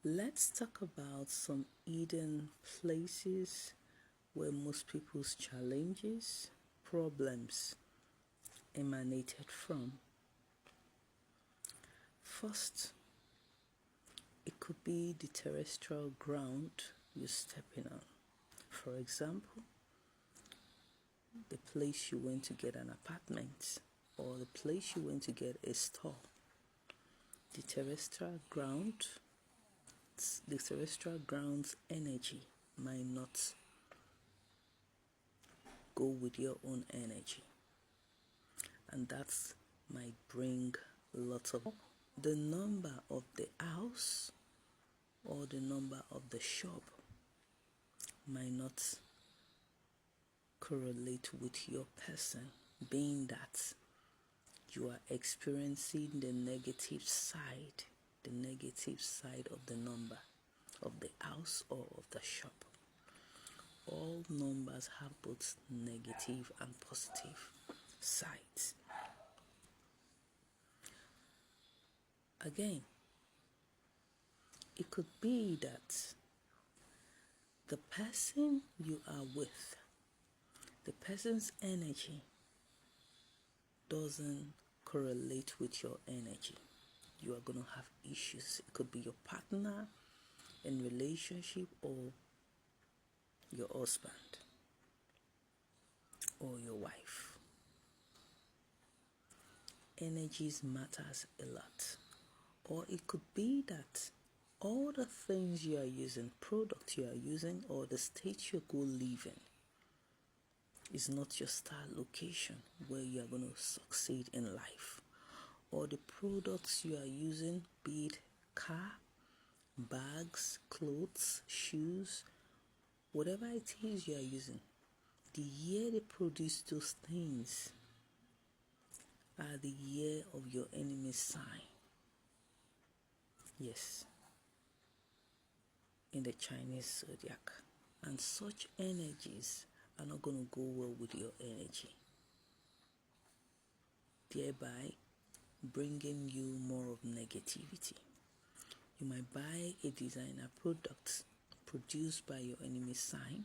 Let's talk about some hidden places where most people's challenges, problems emanated from. First, it could be the terrestrial ground you're stepping on. For example, the place you went to get an apartment or the place you went to get a store. The terrestrial ground, the terrestrial ground's energy might not go with your own energy, and that might bring lots of the number of the house or the number of the shop might not correlate with your person, being that you are experiencing the negative side of the number of the house or of the shop. All numbers have both negative and positive sides. Again, it could be that the person you are with, the person's energy doesn't correlate with your energy. You are going to have issues. It could be your partner in relationship or your husband or your wife. Energies matters a lot. Or it could be that all the things you are using, product you are using, or the state you go live in is not your star location where you are going to succeed in life. Or the products you are using, be it car, bags, clothes, shoes, whatever it is you are using, the year they produce those things are the year of your enemy's sign. Yes, in the Chinese zodiac. And such energies are not going to go well with your energy, thereby bringing you more of negativity. You might buy a designer product produced by your enemy's sign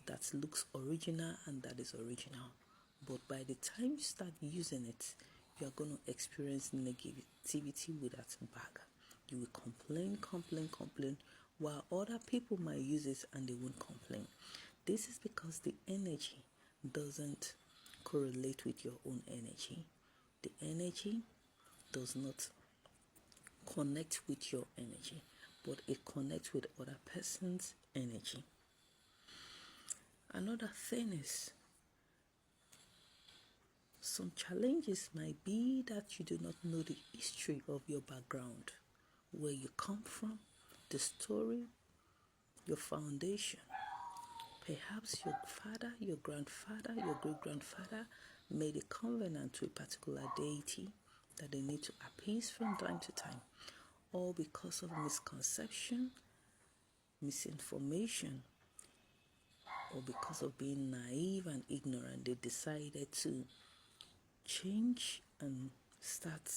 that looks original and that is original, but by the time you start using it, you are going to experience negativity with that bag. You will complain, while other people might use it and they won't complain. This is because the energy doesn't correlate with your own energy. The energy does not connect with your energy, but it connects with other person's energy. Another thing is, some challenges might be that you do not know the history of your background, where you come from, the story, your foundation. Perhaps your father, your grandfather, your great-grandfather made a covenant to a particular deity that they need to appease from time to time, all because of misconception, misinformation, or because of being naive and ignorant, they decided to change and start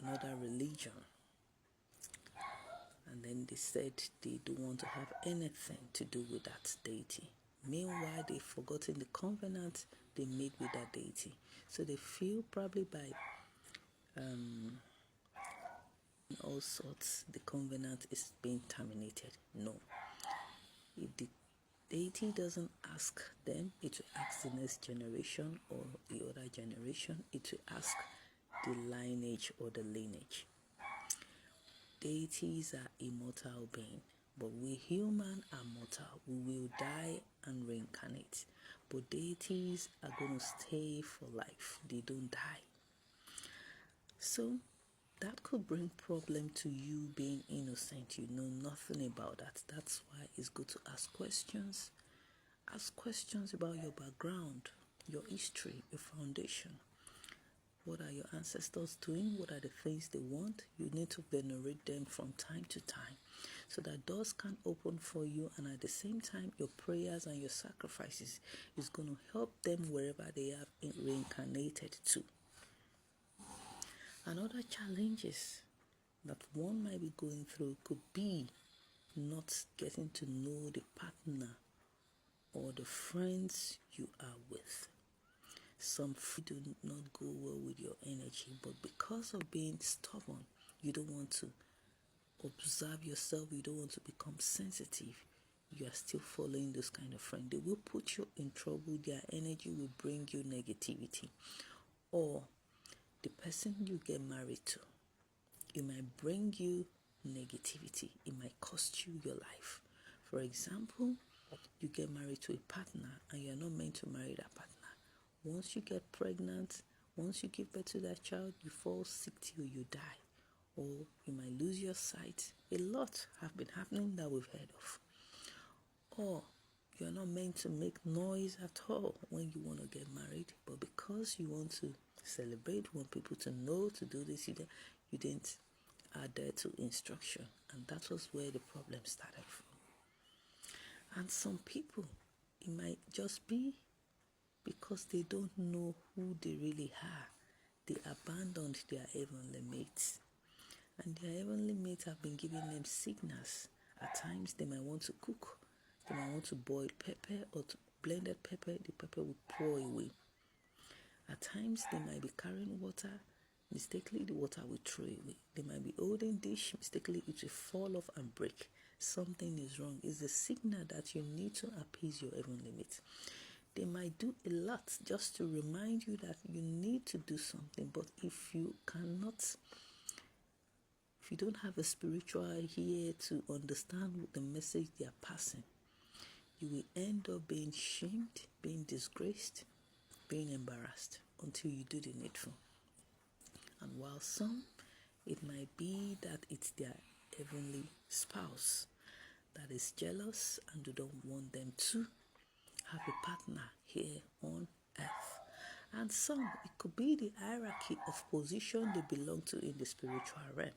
another religion. And then they said they don't want to have anything to do with that deity. Meanwhile, they've forgotten the covenant they made with that deity. So they feel probably by all sorts the covenant is being terminated. No. If the deity doesn't ask them, it will ask the next generation or the other generation. It will ask the lineage or the lineage. Deities are immortal beings, but we humans are mortal. We will die and reincarnate. But deities are going to stay for life. They don't die. So that could bring problem to you being innocent. You know nothing about that. That's why it's good to ask questions. Ask questions about your background, your history, your foundation. What are your ancestors doing? What are the things they want? You need to venerate them from time to time so that doors can open for you, and at the same time your prayers and your sacrifices is going to help them wherever they have reincarnated to. Another challenge is that one might be going through could be not getting to know the partner or the friends you are with. Some do not go well with your energy, but because of being stubborn, you don't want to observe yourself, you don't want to become sensitive, you are still following this kind of friend. They will put you in trouble, their energy will bring you negativity. Or the person you get married to, it might bring you negativity, it might cost you your life. For example, you get married to a partner and you're not meant to marry that partner. Once you get pregnant, once you give birth to that child, you fall sick till you die, or you might lose your sight. A lot have been happening that we've heard of. Or you're not meant to make noise at all when you want to get married, but because you want to celebrate, you want people to know to do this, you didn't adhere to instruction, and that was where the problem started from. And some people, it might just be because they don't know who they really are. They abandoned their heavenly mates, and their heavenly mates have been giving them signals. At times they might want to cook, they might want to boil pepper or blended pepper, the pepper will pour away. At times they might be carrying water, mistakenly the water will throw away. They might be holding dish, mistakenly it will fall off and break. Something is wrong. It's a signal that you need to appease your heavenly mate. They might do a lot just to remind you that you need to do something, but if you don't have a spiritual ear to understand the message they are passing, you will end up being shamed, being disgraced, being embarrassed until you do the needful. And while some, it might be that it's their heavenly spouse that is jealous and you don't want them to have a partner here on earth. And some, it could be the hierarchy of position they belong to in the spiritual realm.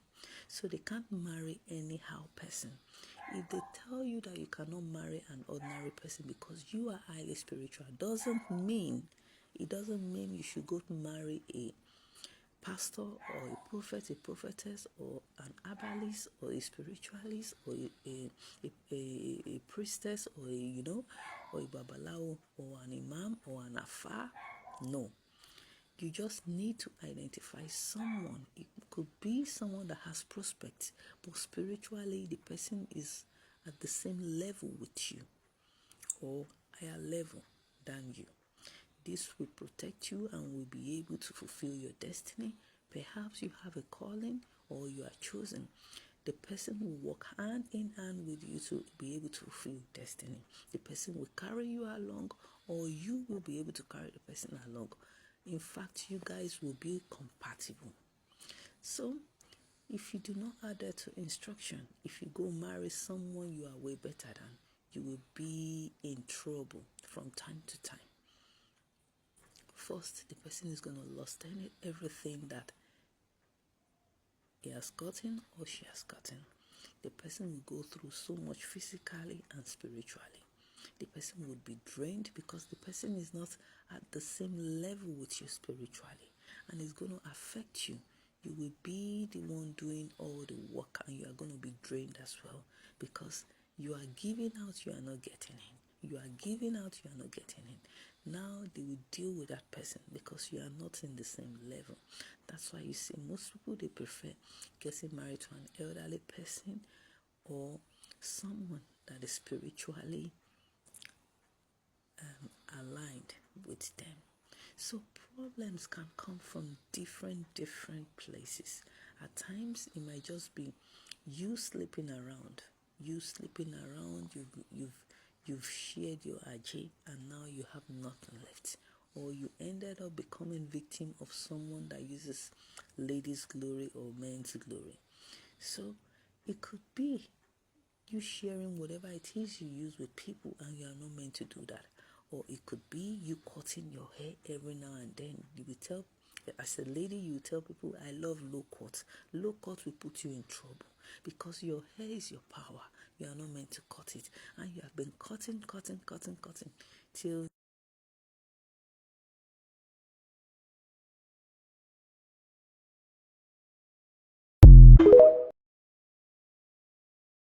So they can't marry anyhow person. If they tell you that you cannot marry an ordinary person because you are highly spiritual, it doesn't mean you should go to marry a pastor or a prophet, a prophetess, or an herbalist, or a spiritualist, or a priestess, or or a babalao, or an imam, or an afa. No. You just need to identify someone. It could be someone that has prospects, but spiritually the person is at the same level with you or higher level than you. This will protect you and will be able to fulfill your destiny. Perhaps you have a calling or you are chosen. The person will work hand in hand with you to be able to fulfill destiny. The person will carry you along, or you will be able to carry the person along. In fact, you guys will be compatible. So, if you do not adhere to instruction, if you go marry someone you are way better than, you will be in trouble from time to time. First, the person is going to lose everything that he has gotten or she has gotten. The person will go through so much physically and spiritually. The person would be drained because the person is not at the same level with you spiritually, and it's going to affect you. You will be the one doing all the work and you are going to be drained as well, because you are giving out, you are not getting in. You are giving out, you are not getting in. Now they will deal with that person because you are not in the same level. That's why you see most people, they prefer getting married to an elderly person or someone that is spiritually aligned with them. So problems can come from different places. At times it might just be you sleeping around. You've shared your ajay and now you have nothing left. Or you ended up becoming victim of someone that uses ladies' glory or men's glory. So it could be you sharing whatever it is you use with people and you are not meant to do that. Or it could be you cutting your hair every now and then. You will tell, as a lady, you tell people, I love low cut. Low cut will put you in trouble because your hair is your power. You are not meant to cut it. And you have been cutting till